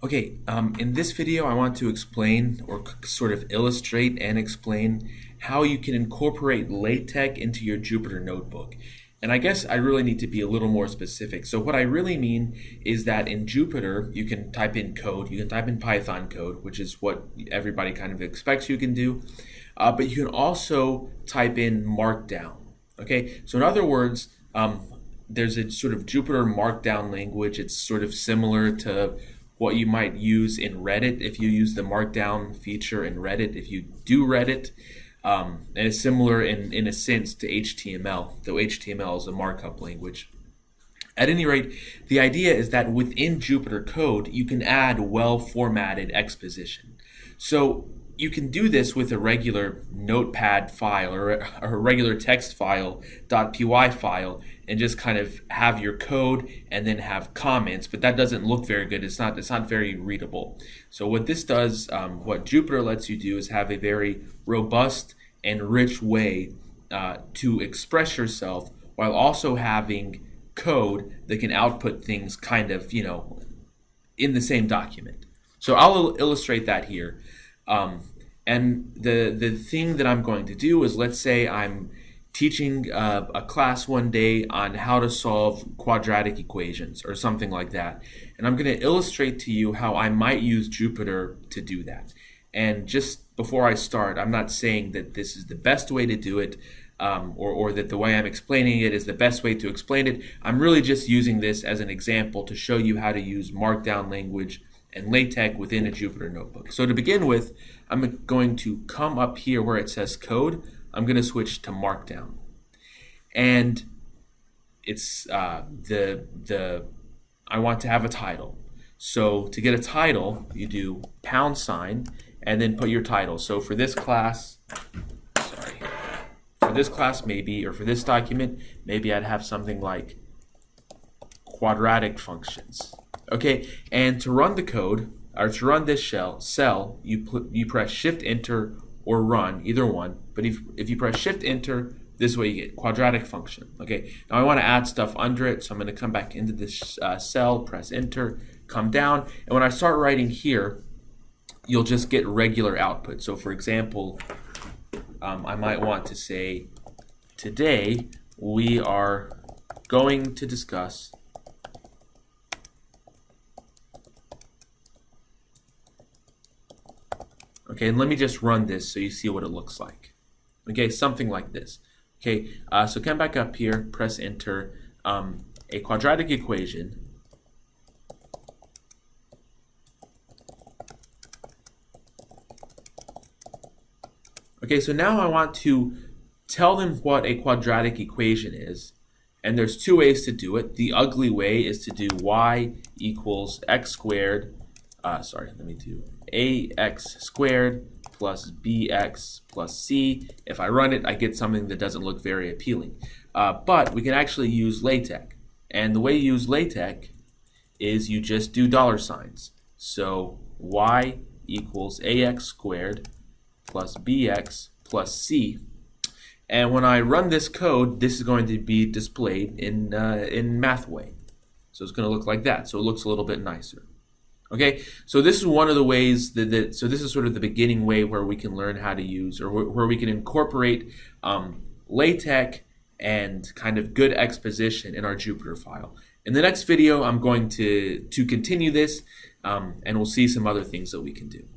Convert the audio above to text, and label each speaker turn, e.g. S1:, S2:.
S1: Okay, in this video I want to explain or sort of illustrate and explain how you can incorporate LaTeX into your Jupyter notebook. And I guess I really need to be a little more specific. So what I really mean is that in Jupyter you can type in code, you can type in Python code, which is what everybody kind of expects you can do, but you can also type in Markdown. Okay, so in other words, there's a sort of Jupyter Markdown language. It's sort of similar to what you might use in Reddit if you use the Markdown feature in Reddit, if you do Reddit. And it's similar in a sense to HTML, though HTML is a markup language. At any rate, the idea is that within Jupyter code, you can add well-formatted exposition. So you can do this with a regular notepad file or a regular text file, .py file, and just kind of have your code and then have comments, but that doesn't look very good. It's not very readable. So what this does, what Jupyter lets you do is have a very robust and rich way to express yourself while also having code that can output things kind of, in the same document. So I'll illustrate that here. And the thing that I'm going to do is, let's say I'm teaching a class one day on how to solve quadratic equations or something like that. And I'm going to illustrate to you how I might use Jupyter to do that. And just before I start, I'm not saying that this is the best way to do it, or that the way I'm explaining it is the best way to explain it. I'm really just using this as an example to show you how to use Markdown language and LaTeX within a Jupyter notebook. So to begin with, I'm going to come up here where it says code. I'm going to switch to Markdown, and it's I want to have a title. So to get a title, you do # and then put your title. So for this class, maybe, or for this document, maybe I'd have something like quadratic functions. Okay, and to run the code, or to run this cell, you press Shift Enter or Run, either one. But if you press Shift Enter, this way you get quadratic function. Okay, now I want to add stuff under it, so I'm going to come back into this cell, press Enter, come down, and when I start writing here, you'll just get regular output. So for example, I might want to say, today we are going to discuss okay, and let me just run this so you see what it looks like. Okay, something like this. Okay, so come back up here, press Enter. A quadratic equation okay, so now I want to tell them what a quadratic equation is, and there's two ways to do it. The ugly way is to do y equals x squared, let me do ax squared plus bx plus c. If I run it, I get something that doesn't look very appealing. But we can actually use LaTeX. And the way you use LaTeX is you just do $signs. So y equals ax squared plus bx plus c. And when I run this code, this is going to be displayed in Mathway. So it's going to look like that. So it looks a little bit nicer. Okay, so this is one of the ways so this is sort of the beginning way where we can learn how to use, or where we can incorporate LaTeX and kind of good exposition in our Jupyter file. In the next video, I'm going to continue this, and we'll see some other things that we can do.